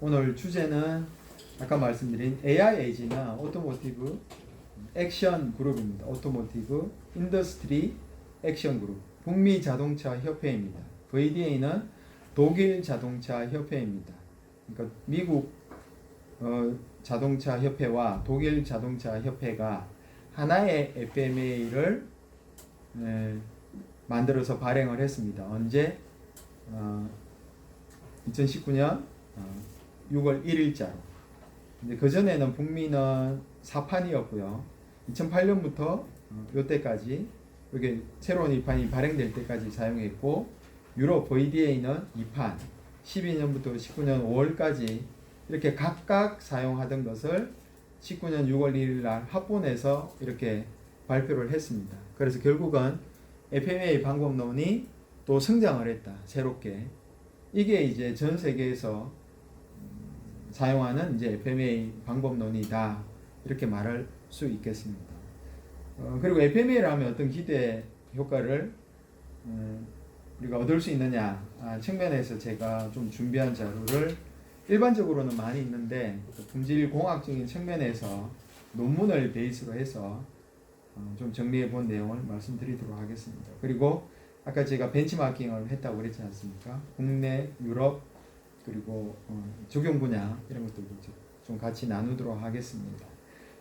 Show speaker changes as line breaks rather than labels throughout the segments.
오늘 주제는 아까 말씀드린 AI 에이지나 오토모티브 액션 그룹입니다. 오토모티브 인더스트리 액션 그룹 북미 자동차 협회입니다. VDA는 독일 자동차 협회입니다. 그러니까 미국 자동차 협회와 독일 자동차 협회가 하나의 FMA를 만들어서 발행을 했습니다. 언제? 2019년 6월 1일자로. 근데 그전에는 북미는 4판이었고요. 2008년부터 이때까지 이렇게 새로운 2판이 발행될 때까지 사용했고, 유럽 VDA는 2판, 12년부터 19년 5월까지 이렇게 각각 사용하던 것을 19년 6월 1일 날 합본해서 이렇게 발표를 했습니다. 그래서 결국은 FMA 방법론이 또 성장을 했다. 새롭게. 이게 이제 전 세계에서 사용하는 이제 FMA 방법론이다. 이렇게 말할 수 있겠습니다. 그리고 FMA를 하면 어떤 기대 효과를 우리가 얻을 수 있느냐 측면에서 제가 좀 준비한 자료를 일반적으로는 많이 있는데 품질 공학적인 측면에서 논문을 베이스로 해서 좀 정리해 본 내용을 말씀드리도록 하겠습니다. 그리고 아까 제가 벤치마킹을 했다고 그랬지 않습니까? 국내, 유럽, 그리고 적용 분야 이런 것들도 좀 같이 나누도록 하겠습니다.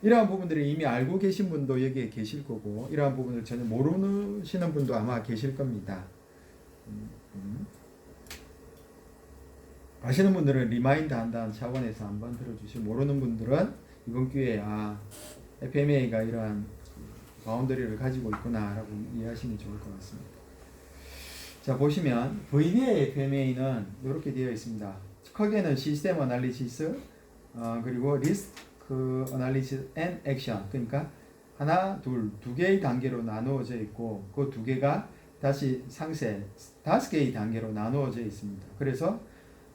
이러한 부분들을 이미 알고 계신 분도 여기에 계실 거고, 이러한 부분을 전혀 모르시는 분도 아마 계실 겁니다. 아시는 분들은 리마인드 한다는 차원에서 한번 들어주시고, 모르는 분들은 이번 기회에 FMA가 이러한 바운더리를 가지고 있구나 라고 이해하시면 좋을 것 같습니다. 자, 보시면 VDA FMA는 이렇게 되어 있습니다. 크게는 시스템 어널리시스, 그리고 리스크 어널리시스 앤 액션, 그러니까 하나, 두 개의 단계로 나누어져 있고, 그 두 개가 다시 상세 5개의 단계로 나누어져 있습니다. 그래서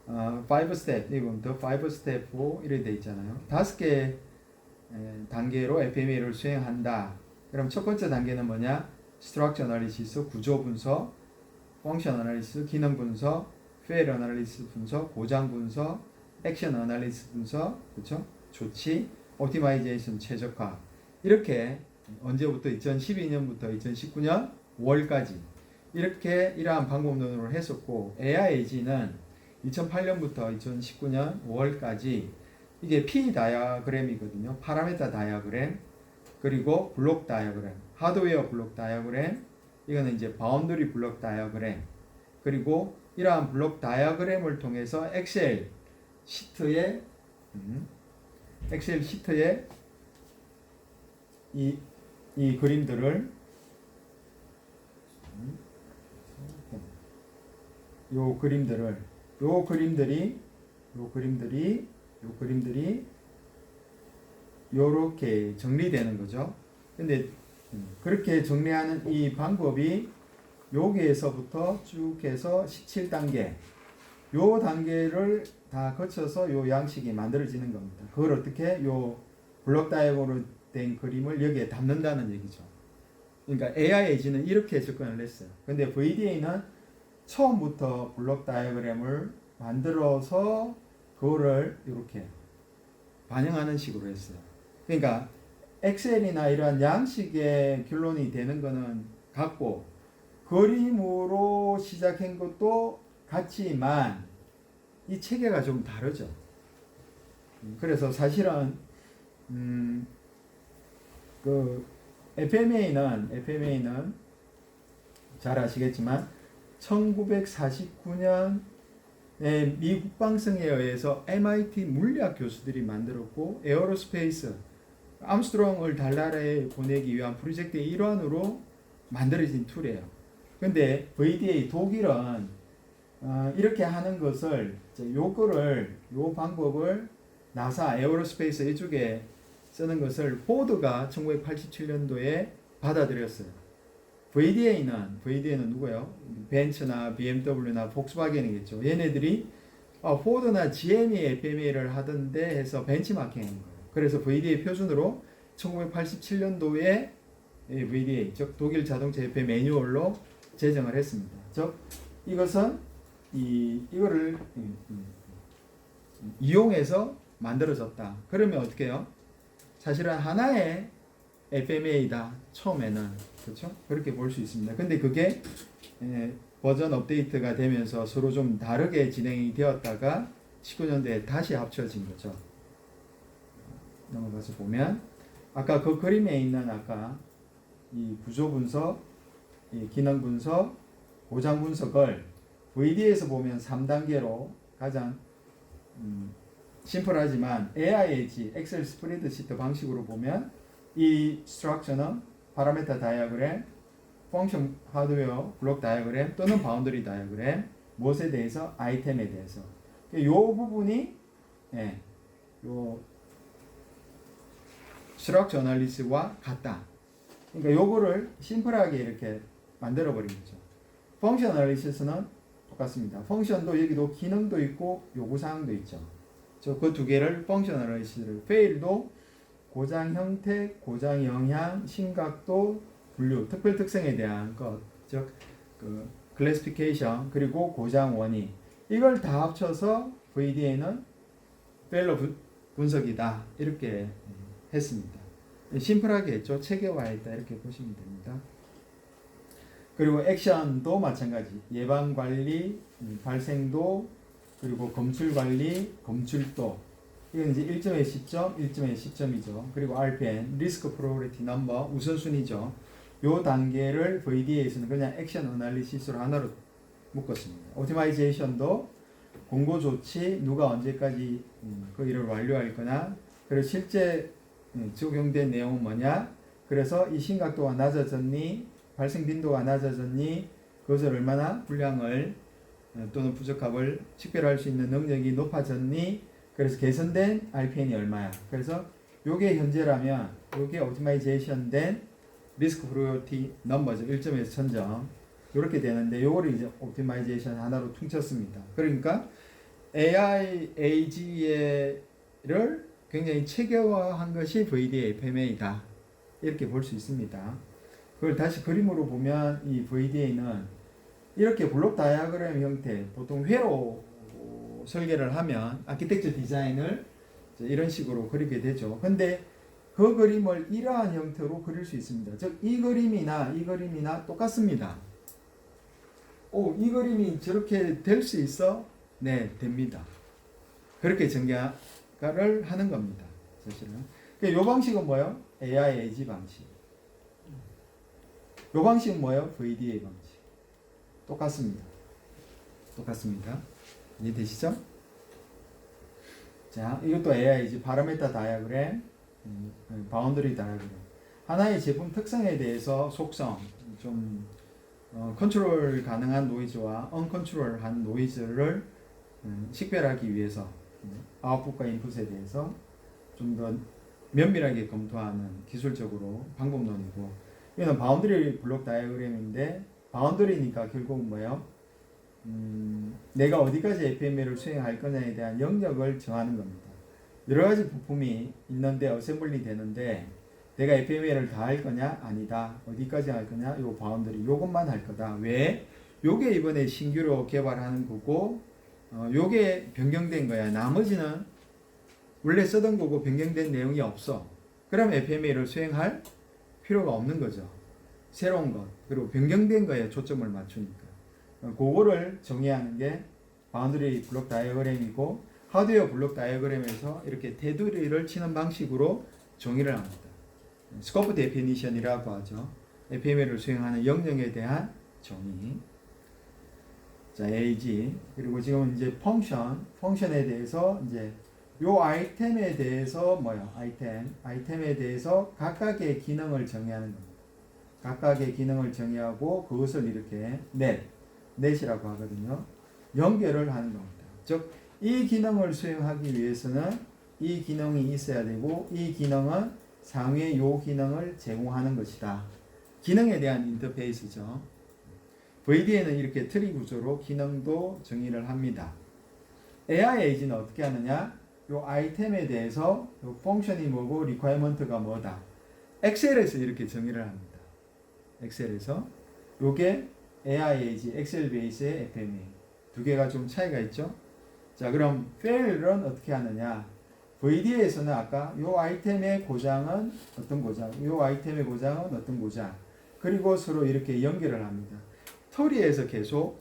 5스텝, 이건 더 5스텝 이렇게 되어 있잖아요. 5개 단계로 FMA를 수행한다. 그럼 첫 번째 단계는 뭐냐? 스트럭처 어널리시스, 구조 분석, 펑션 어널리시스, 기능 분석, 페일 어널리시스 분석, 고장 분석, 액션 어널리시스 분석, 그렇죠? 조치, 옵티마이제이션 최적화. 이렇게 언제부터 2012년부터 2019년 5월까지 이렇게 이러한 방법론으로 했었고, AIAG는 2008년부터 2019년 5월까지 이게 P 다이어그램이거든요. 파라메타 다이어그램, 그리고 블록 다이어그램, 하드웨어 블록 다이어그램, 이거는 이제 바운더리 블록 다이어그램, 그리고 이러한 블록 다이어그램을 통해서 엑셀 시트에 이 그림들을 요 그림들이 요렇게 정리되는 거죠. 근데 그렇게 정리하는 이 방법이 여기에서부터 쭉 해서 17단계 요 단계를 다 거쳐서 요 양식이 만들어지는 겁니다. 그걸 어떻게 요 블록 다이어그램으로 된 그림을 여기에 담는다는 얘기죠. 그러니까 AIAG는 이렇게 접근을 했어요. 근데 VDA는 처음부터 블록 다이어그램을 만들어서 그거를 이렇게 반영하는 식으로 했어요. 그러니까 엑셀이나 이러한 양식의 결론이 되는 거는 같고, 그림으로 시작한 것도 같지만 이 체계가 좀 다르죠. 그래서 사실은 그 FMA는 잘 아시겠지만 1949년에 미 국방성에 의해서 MIT 물리학 교수들이 만들었고, 에어로스페이스 암스트롱을 달나라에 보내기 위한 프로젝트의 일환으로 만들어진 툴이에요. 근데 VDA 독일은 이렇게 하는 것을 요 방법을 나사 에어로스페이스 이쪽에 쓰는 것을 포드가 1987년도에 받아들였어요. VDA는 누구예요? 벤츠나 BMW나 폭스바겐이겠죠. 얘네들이 포드나 GM이 FMA를 하던데 해서 벤치마킹한 거예요. 그래서 VDA 표준으로 1987년도에 VDA, 즉 독일 자동차 협회 매뉴얼로 제정을 했습니다. 즉 이것은 이거를 이용해서 만들어졌다. 그러면 어떻게 해요? 사실은 하나의 FMA다. 처음에는. 그렇죠? 그렇게 볼 수 있습니다. 근데 그게 버전 업데이트가 되면서 서로 좀 다르게 진행이 되었다가 19년도에 다시 합쳐진 거죠. 넘어가서 보면 아까 그 그림에 있는 아까 이 구조 분석, 이 기능 분석, 고장 분석을 VD에서 보면 3단계로 가장 심플하지만 AIAG, 엑셀 스프레드시트 방식으로 보면 이 스트럭처는 파라메터 다이어그램, 펑션 하드웨어 블록 다이어그램 또는 바운더리 다이어그램, 무엇에 대해서? 아이템에 대해서. 이 부분이 요 스트럭처 어널리시스와 같다. 그러니까 요거를 심플하게 이렇게 만들어 버린 거죠. 펑션 어널리시스는 똑같습니다. 펑션도 여기도 기능도 있고 요구사항도 있죠. 그 두 개를 펑션 어널리시스를 페일도 고장 형태, 고장 영향, 심각도, 분류, 특별 특성에 대한 것, 즉 그 클래시피케이션 그리고 고장 원인 이걸 다 합쳐서 VDA는 페일러 분석이다 이렇게 했습니다. 심플하게 했죠. 체계화했다 이렇게 보시면 됩니다. 그리고 액션도 마찬가지. 예방 관리, 발생도, 그리고 검출 관리, 검출도. 이건 이제 1점의 시점, 1점의 시점이죠. 그리고 RPN, 리스크 프로리티 넘버, 우선순위죠. 요 단계를 VDA에서는 그냥 액션 어널리시스로 하나로 묶었습니다. 오티마이제이션도 공고 조치, 누가 언제까지 그 일을 완료할 거나, 그리고 실제 적용된 내용은 뭐냐, 그래서 이 심각도가 낮아졌니, 발생 빈도가 낮아졌니, 그것을 얼마나 분량을 또는 부적합을 식별할 수 있는 능력이 높아졌니, 그래서 개선된 RPN이 얼마야. 그래서 요게 현재라면 요게 오티마이제이션 된 리스크 프로리티 넘버죠. 1점에서 1000점. 이렇게 되는데 요거를 이제 오티마이제이션 하나로 퉁쳤습니다. 그러니까 AI AG를 굉장히 체계화한 것이 VDA FMA다. 이렇게 볼 수 있습니다. 그걸 다시 그림으로 보면 이 VDA는 이렇게 블록 다이어그램 형태, 보통 회로 설계를 하면 아키텍처 디자인을 이런 식으로 그리게 되죠. 근데 그 그림을 이러한 형태로 그릴 수 있습니다. 즉 이 그림이나 똑같습니다. 이 그림이 저렇게 될 수 있어? 네, 됩니다. 그렇게 전개를 하는 겁니다. 사실은. 이 방식은 뭐예요? AIAG 방식. 이 방식은 뭐예요? VDA 방식. 똑같습니다. 이해되시죠? 자, 이것도 AIAG 파라메터 다이어그램, 바운더리 다이어그램. 하나의 제품 특성에 대해서 속성, 좀 컨트롤 가능한 노이즈와 언컨트롤한 노이즈를 식별하기 위해서 아웃풋과 인풋에 대해서 좀 더 면밀하게 검토하는 기술적으로 방법론이고, 이거는 바운더리 블록 다이어그램인데 바운더리니까 결국은 뭐예요? 내가 어디까지 FMA를 수행할 거냐에 대한 영역을 정하는 겁니다. 여러 가지 부품이 있는데 어셈블리 되는데 내가 FMA를 다 할 거냐? 아니다. 어디까지 할 거냐? 요 바운더리 요것만 할 거다. 왜? 요게 이번에 신규로 개발하는 거고 요게 변경된 거야. 나머지는 원래 쓰던 거고 변경된 내용이 없어. 그럼 FMA를 수행할 필요가 없는 거죠. 새로운 것 그리고 변경된 거에 초점을 맞추니까. 그거를 정의하는 게 바운더리 블록 다이어그램이고, 하드웨어 블록 다이어그램에서 이렇게 테두리를 치는 방식으로 정의를 합니다. 스코프 데피니션이라고 하죠. FMA를 수행하는 영역에 대한 정의. 자, AG. 그리고 지금 이제 펑션에 대해서 이제 요 아이템에 대해서 아이템에 대해서 각각의 기능을 정의하는 겁니다. 각각의 기능을 정의하고 그것을 이렇게 넷이라고 하거든요. 연결을 하는 겁니다. 즉, 이 기능을 수행하기 위해서는 이 기능이 있어야 되고 이 기능은 상위의 요 기능을 제공하는 것이다. 기능에 대한 인터페이스죠. VDA는 이렇게 트리 구조로 기능도 정의를 합니다. AIAG는 어떻게 하느냐? 요 아이템에 대해서 요 펑션이 뭐고 리퀘어먼트가 뭐다. 엑셀에서 이렇게 정의를 합니다. 엑셀에서 요게 AIAG, 엑셀 베이스의 FMA 두 개가 좀 차이가 있죠. 자, 그럼 fail은 어떻게 하느냐? VDA에서는 아까 요 아이템의 고장은 어떤 고장, 요 아이템의 고장은 어떤 고장, 그리고 서로 이렇게 연결을 합니다. 터리에서 계속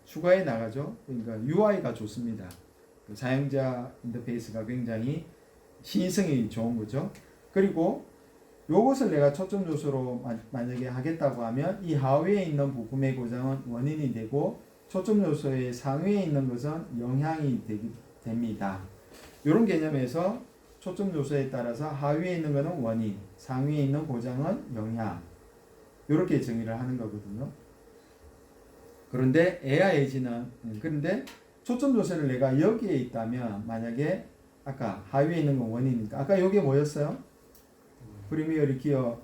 추가해 나가죠. 그러니까 UI가 좋습니다. 그 사용자 인터페이스가 굉장히 신의성이 좋은 거죠. 그리고 요것을 내가 초점 요소로 만약에 하겠다고 하면 이 하위에 있는 부품의 고장은 원인이 되고 초점 요소의 상위에 있는 것은 영향이 됩니다. 이런 개념에서 초점 요소에 따라서 하위에 있는 것은 원인, 상위에 있는 고장은 영향, 이렇게 정의를 하는 거거든요. 그런데 그런데 초점 요소를 내가 여기에 있다면 만약에 아까 하위에 있는 건 원인이니까 아까 요게 뭐였어요? 프리미어리 기어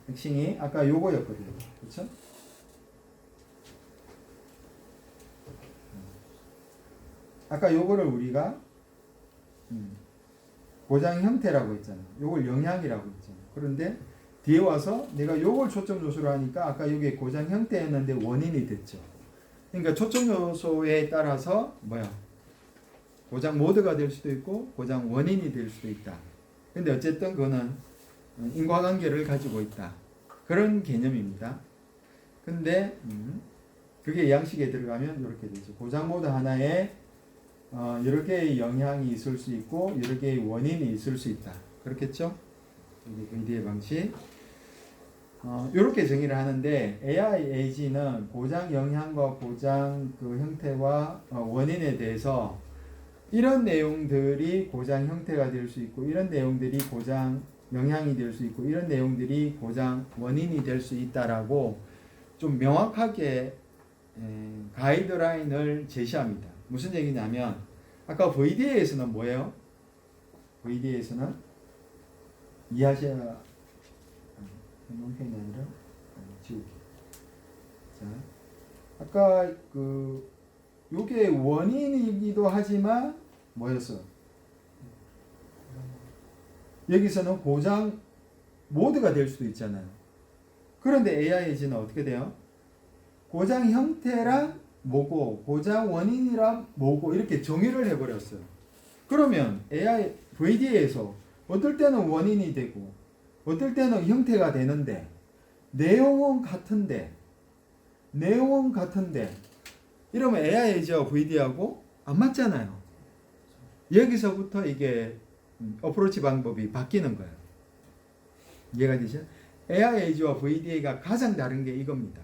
핵심이 아까 요거였거든요. 그렇죠? 아까 요거를 우리가 고장 형태라고 했잖아요. 요걸 영향이라고 했잖아요. 그런데 뒤에 와서 내가 요걸 초점 요소로 하니까 아까 요게 고장 형태였는데 원인이 됐죠. 그러니까 초점 요소에 따라서 뭐야? 고장 모드가 될 수도 있고 고장 원인이 될 수도 있다. 근데 어쨌든 그거는 인과관계를 가지고 있다. 그런 개념입니다. 근데 그게 양식에 들어가면 이렇게 되죠. 고장 모드 하나에 여러 개의 영향이 있을 수 있고 여러 개의 원인이 있을 수 있다. 그렇겠죠? 이게 VDA 방식. 이렇게 정의를 하는데 AIAG는 고장 영향과 고장 그 형태와 원인에 대해서 이런 내용들이 고장 형태가 될 수 있고 이런 내용들이 고장 영향이 될 수 있고 이런 내용들이 고장 원인이 될 수 있다라고 좀 명확하게 가이드라인을 제시합니다. 무슨 얘기냐면 아까 VDA에서는 뭐예요? VDA에서는 이해하셔야 편이 아니라 지우기. 자, 아까 그 요게 원인이기도 하지만 뭐였어? 여기서는 고장 모드가 될 수도 있잖아요. 그런데 AIAG는 어떻게 돼요? 고장 형태랑 뭐고 고장 원인이랑 뭐고 이렇게 정의를 해버렸어요. 그러면 VDA에서 어떨 때는 원인이 되고 어떨 때는 형태가 되는데 내용은 같은데 이러면 AIAG와 VDA하고 안 맞잖아요. 여기서부터 이게 어프로치 방법이 바뀌는 거예요. 이해가 되죠? AIAG와 VDA가 가장 다른 게 이겁니다.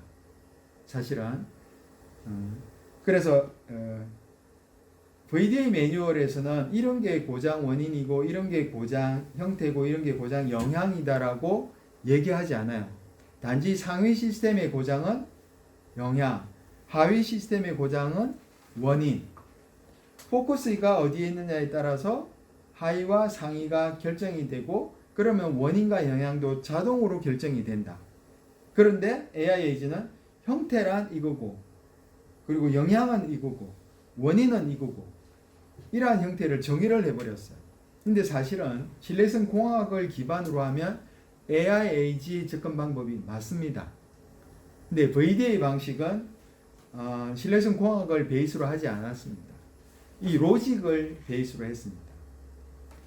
사실은 그래서 VDA 매뉴얼에서는 이런 게 고장 원인이고 이런 게 고장 형태고 이런 게 고장 영향이다라고 얘기하지 않아요. 단지 상위 시스템의 고장은 영향, 하위 시스템의 고장은 원인. 포커스가 어디에 있느냐에 따라서 하위와 상위가 결정이 되고 그러면 원인과 영향도 자동으로 결정이 된다. 그런데 AIAG는 형태란 이거고 그리고 영향은 이거고 원인은 이거고 이러한 형태를 정의를 해버렸어요. 근데 사실은 신뢰성 공학을 기반으로 하면 AIAG 접근 방법이 맞습니다. 근데 VDA 방식은 신뢰성 공학을 베이스로 하지 않았습니다. 이 로직을 베이스로 했습니다.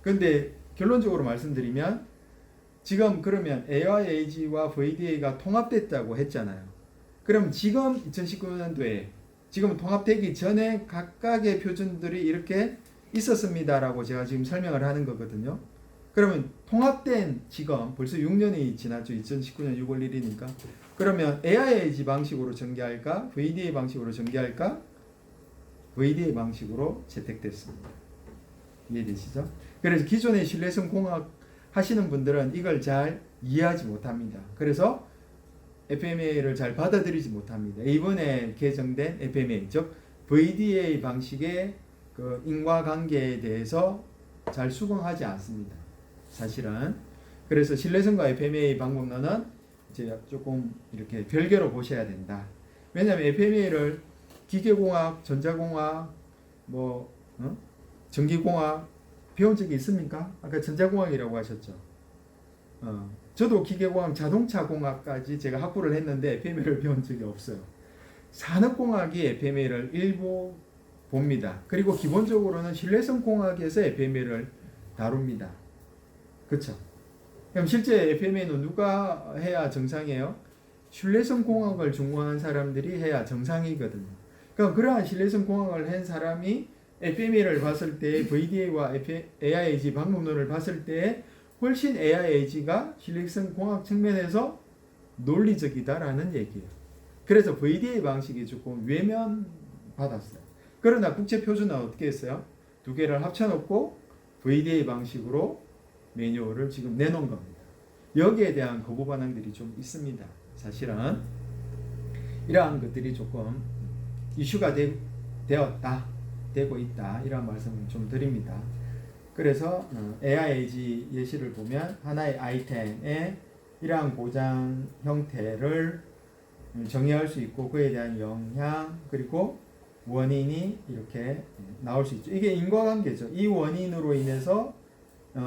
근데 결론적으로 말씀드리면 지금 그러면 AIAG와 VDA가 통합됐다고 했잖아요. 그럼 지금 2019년도에 지금 통합되기 전에 각각의 표준들이 이렇게 있었습니다라고 제가 지금 설명을 하는 거거든요. 그러면 통합된 지금 벌써 6년이 지났죠. 2019년 6월 1일이니까. 그러면 AIAG 방식으로 전개할까? VDA 방식으로 전개할까? VDA 방식으로 채택됐습니다. 이해되시죠? 그래서 기존의 신뢰성 공학 하시는 분들은 이걸 잘 이해하지 못합니다. 그래서 FMEA를 잘 받아들이지 못합니다. 이번에 개정된 FMEA, 즉 VDA 방식의 그 인과관계에 대해서 잘 수긍하지 않습니다. 사실은. 그래서 신뢰성과 FMEA 방법론은 이제 조금 이렇게 별개로 보셔야 된다. 왜냐하면 FMEA를 기계공학, 전자공학, 전기공학 배운 적이 있습니까? 아까 전자공학이라고 하셨죠. 저도 기계공학, 자동차공학까지 제가 학부를 했는데 FMEA를 배운 적이 없어요. 산업공학이 FMEA를 일부 봅니다. 그리고 기본적으로는 신뢰성 공학에서 FMA를 다룹니다. 그렇죠? 그럼 실제 FMA는 누가 해야 정상이에요? 신뢰성 공학을 전공한 사람들이 해야 정상이거든요. 그럼 그러한 신뢰성 공학을 한 사람이 FMA를 봤을 때 VDA와 AIAG 방법론을 봤을 때 훨씬 AIAG가 신뢰성 공학 측면에서 논리적이다라는 얘기예요. 그래서 VDA 방식이 조금 외면받았어요. 그러나 국제표준은 어떻게 했어요? 두 개를 합쳐놓고 VDA 방식으로 매뉴얼을 지금 내놓은 겁니다. 여기에 대한 거부 반응들이 좀 있습니다. 사실은 이러한 것들이 조금 이슈가 되고 있다 이런 말씀을 좀 드립니다. 그래서 AIAG 예시를 보면 하나의 아이템의 이러한 고장 형태를 정의할 수 있고 그에 대한 영향 그리고 원인이 이렇게 나올 수 있죠. 이게 인과관계죠. 이 원인으로 인해서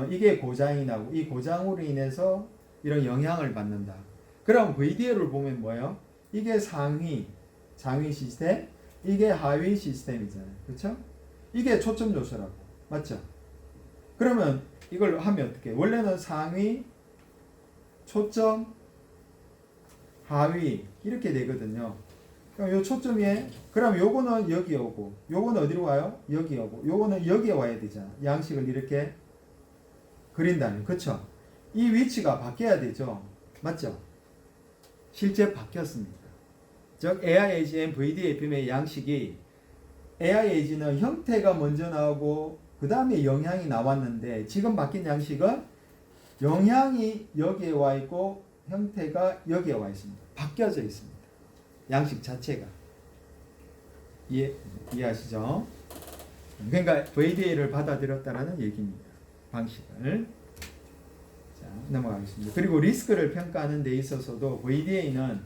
이게 고장이 나고 이 고장으로 인해서 이런 영향을 받는다. 그럼 VDA를 보면 뭐예요? 이게 장위 시스템, 이게 하위 시스템이잖아요. 그렇죠? 이게 초점 요소라고. 맞죠? 그러면 이걸 하면 어떻게? 원래는 상위, 초점, 하위 이렇게 되거든요. 그럼 요 초점에 그럼 요거는 여기 오고 요거는 어디로 가요? 여기 오고 요거는 여기에 와야 되잖아. 양식을 이렇게 그린다면. 그렇죠? 이 위치가 바뀌어야 되죠. 맞죠? 실제 바뀌었습니다. 즉 AIAGM VD FM의 양식이 AIAG는 형태가 먼저 나오고 그 다음에 영향이 나왔는데 지금 바뀐 양식은 영향이 여기에 와 있고 형태가 여기에 와 있습니다. 바뀌어져 있습니다. 양식 자체가. 이해하시죠? 그러니까 VDA를 받아들였다라는 얘기입니다. 방식을. 자, 넘어가겠습니다. 그리고 리스크를 평가하는 데 있어서도 VDA는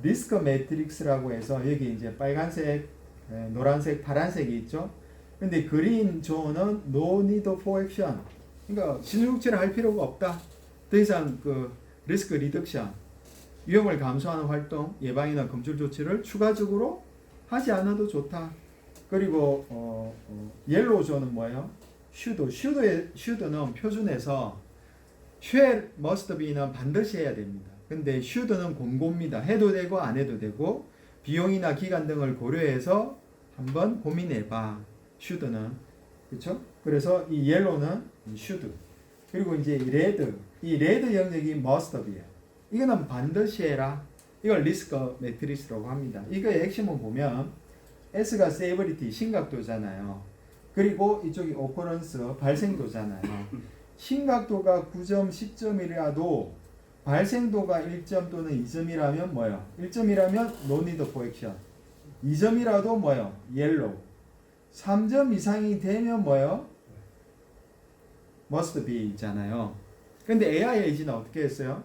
리스크 매트릭스라고 해서 여기 이제 빨간색, 노란색, 파란색이 있죠. 근데 그린 존은 no need for action. 그러니까 신중조치를 할 필요가 없다. 더 이상 그 리스크 리덕션, 위험을 감소하는 활동, 예방이나 검출 조치를 추가적으로 하지 않아도 좋다. 그리고 옐로우 존은 뭐예요? should는 표준에서 shall, must be는 반드시 해야 됩니다. 근데 should는 공고입니다. 해도 되고 안 해도 되고 비용이나 기간 등을 고려해서 한번 고민해봐. should는 그렇죠? 그래서 이 yellow는 should. 그리고 이제 이 red 영역이 must be예요. 이거는 반드시 해라. 이걸 리스크 매트리스라고 합니다. 이거의 핵심은 보면 S가 severity 심각도잖아요. 그리고 이쪽이 occurrence 발생도잖아요. 심각도가 9점, 10점이라도 발생도가 1점 또는 2점이라면 뭐예요? 1점이라면 no need for action. 2점이라도 뭐예요? yellow. 3점 이상이 되면 뭐예요? must be 있잖아요. 근데 AIAG는 어떻게 했어요?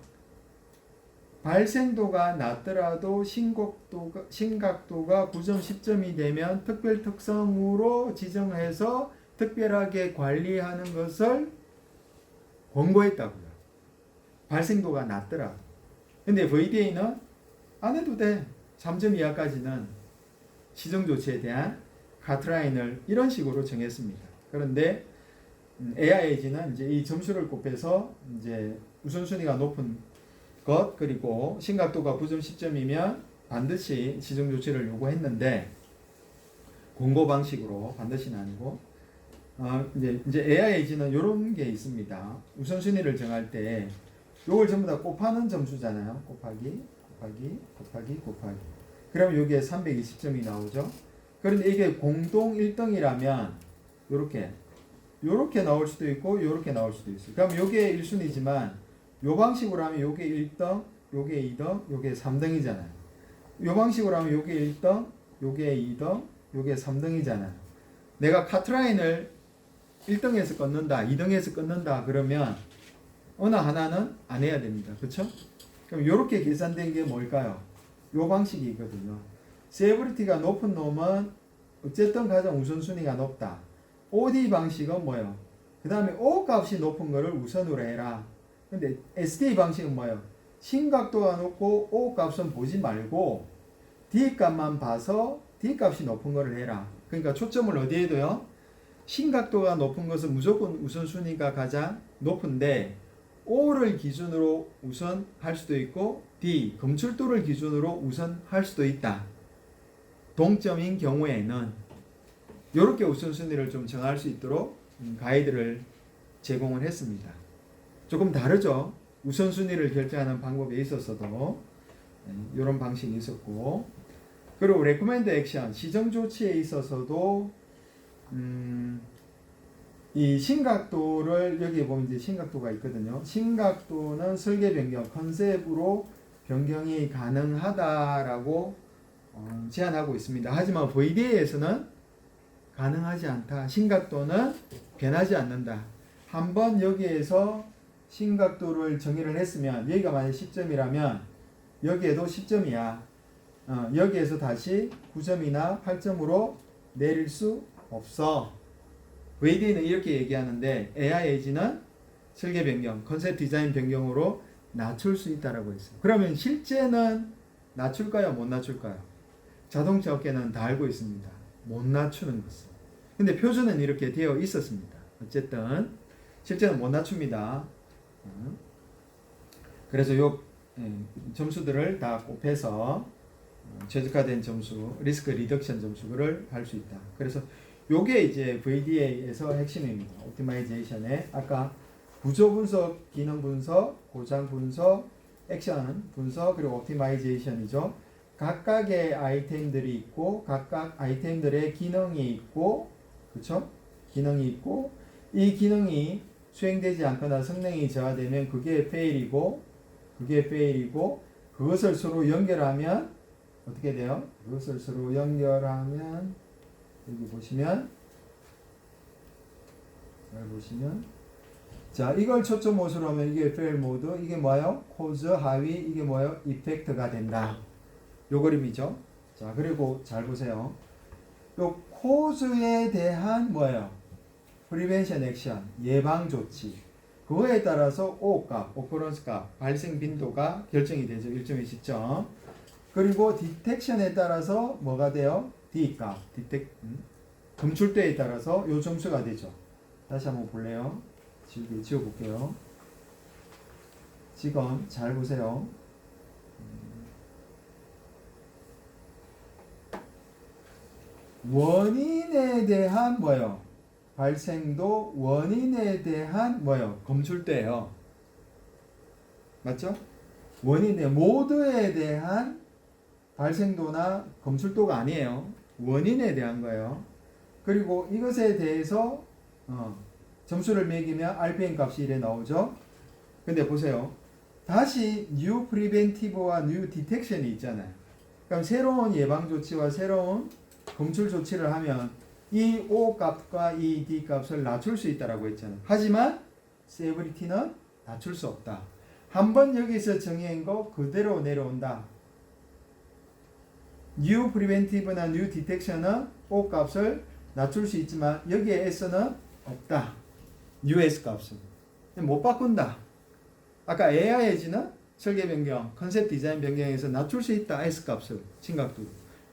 발생도가 낮더라도 심각도가 9점, 10점이 되면 특별 특성으로 지정해서 특별하게 관리하는 것을 권고했다고요. 발생도가 낮더라. 근데 VDA는 안 해도 돼. 3점 이하까지는 시정조치에 대한 가트라인을 이런 식으로 정했습니다. 그런데 AIAG는 이제 이 점수를 곱해서 이제 우선순위가 높은 것 그리고 심각도가 9점 10점이면 반드시 시정조치를 요구했는데 공고 방식으로 반드시는 아니고 이제 AIAG는 이런 게 있습니다. 우선순위를 정할 때 요걸 전부 다 곱하는 점수잖아요. 곱하기. 그럼 여기에 320점이 나오죠. 그런데 이게 공동 1등이라면 요렇게 나올 수도 있고 요렇게 나올 수도 있어요. 그럼 요게 1순위지만 요 방식으로 하면 요게 1등, 요게 2등, 요게 3등이잖아요. 요 방식으로 하면 요게 1등, 요게 2등, 요게 3등이잖아요. 내가 카트라인을 1등에서 끊는다, 2등에서 끊는다 그러면 어느 하나는 안 해야 됩니다. 그렇죠? 그럼 요렇게 계산된 게 뭘까요? 요 방식이거든요. 세이버리티가 높은 놈은 어쨌든 가장 우선순위가 높다. OD 방식은 뭐예요? 그 다음에 O 값이 높은 거를 우선으로 해라. 근데 ST 방식은 뭐예요? 심각도가 높고 O 값은 보지 말고 D 값만 봐서 D 값이 높은 거를 해라. 그러니까 초점을 어디에 둬요? 심각도가 높은 것은 무조건 우선순위가 가장 높은데 O를 기준으로 우선할 수도 있고 D, 검출도를 기준으로 우선할 수도 있다. 동점인 경우에는 이렇게 우선순위를 좀 정할 수 있도록 가이드를 제공을 했습니다. 조금 다르죠? 우선순위를 결정하는 방법에 있어서도 이런 방식이 있었고, 그리고 recommend action, 시정조치에 있어서도 이 심각도를 여기 보면 이제 심각도가 있거든요. 심각도는 설계 변경, 컨셉으로 변경이 가능하다라고 제안하고 있습니다. 하지만 VDA에서는 가능하지 않다. 심각도는 변하지 않는다. 한번 여기에서 심각도를 정의를 했으면 여기가 만약 10점이라면 여기에도 10점이야. 여기에서 다시 9점이나 8점으로 내릴 수 없어. VD는 이렇게 얘기하는데 AIAG는 설계 변경, 컨셉 디자인 변경으로 낮출 수 있다라고 했어요. 그러면 실제는 낮출까요? 못 낮출까요? 자동차 업계는 다 알고 있습니다. 못 낮추는 것은. 근데 표준은 이렇게 되어 있었습니다. 어쨌든 실제는 못 낮춥니다. 그래서 요 점수들을 다 곱해서 최적화된 점수, 리스크 리덕션 점수를 할 수 있다. 그래서 요게 이제 VDA에서 핵심입니다. 옵티마이제이션의 아까 구조 분석, 기능 분석, 고장 분석, 액션 분석, 그리고 옵티마이제이션이죠. 각각의 아이템들이 있고 각각 아이템들의 기능이 있고, 그렇죠? 기능이 있고 이 기능이 수행되지 않거나 성능이 저하되면 그게 페일이고 그것을 서로 연결하면 어떻게 돼요? 그것을 서로 연결하면 여기 보시면 잘 보시면 자 이걸 초점 모습으로 하면 이게 fail 모드, 이게 뭐예요? 코즈 하위, 이게 뭐예요? 이펙트가 된다. 요 그림이죠. 자 그리고 잘 보세요. 요 코즈에 대한 뭐예요? 프리벤션 액션, 예방 조치. 그거에 따라서 O 값, 오커런스 값, 발생 빈도가 결정이 되죠. 1점의 시점. 그리고 디텍션에 따라서 뭐가 돼요? D 값, 검출대에 따라서 요 점수가 되죠. 다시 한번 볼래요? 지워볼게요. 지금 잘 보세요. 원인에 대한 뭐예요? 발생도, 원인에 대한 뭐예요? 검출대예요. 맞죠? 원인에 모두에 대한 발생도나 검출도가 아니에요. 원인에 대한 거예요. 그리고 이것에 대해서 점수를 매기면 RPM 값이 이래 나오죠. 근데 보세요. 다시 new preventive와 new detection이 있잖아요. 그럼 새로운 예방 조치와 새로운 검출 조치를 하면 이 O 값과 이 D 값을 낮출 수 있다라고 했잖아요. 하지만 severity는 낮출 수 없다. 한번 여기서 정의한 거 그대로 내려온다. new preventive나 new detection은 O 값을 낮출 수 있지만 여기에 S는 없다. new S 값은 못 바꾼다. 아까 AIAG는 설계 변경, 컨셉 디자인 변경에서 낮출 수 있다. S 값을 심각도.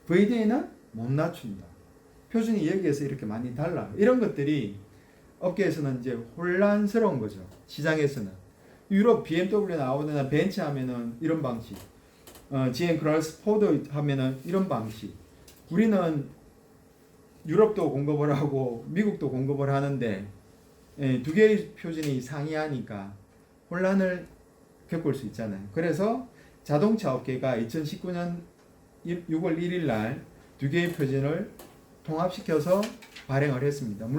VDA는 못 낮춘다. 표준이 여기에서 이렇게 많이 달라요. 이런 것들이 업계에서는 이제 혼란스러운 거죠. 시장에서는. 유럽 BMW 나오거나 벤츠 하면은 이런 방식. GM 크라우스 포드 하면은 이런 방식. 우리는 유럽도 공급을 하고 미국도 공급을 하는데 두 개의 표준이 상이하니까 혼란을 겪을 수 있잖아요. 그래서 자동차 업계가 2019년 6월 1일 날 두 개의 표준을 통합시켜서 발행을 했습니다.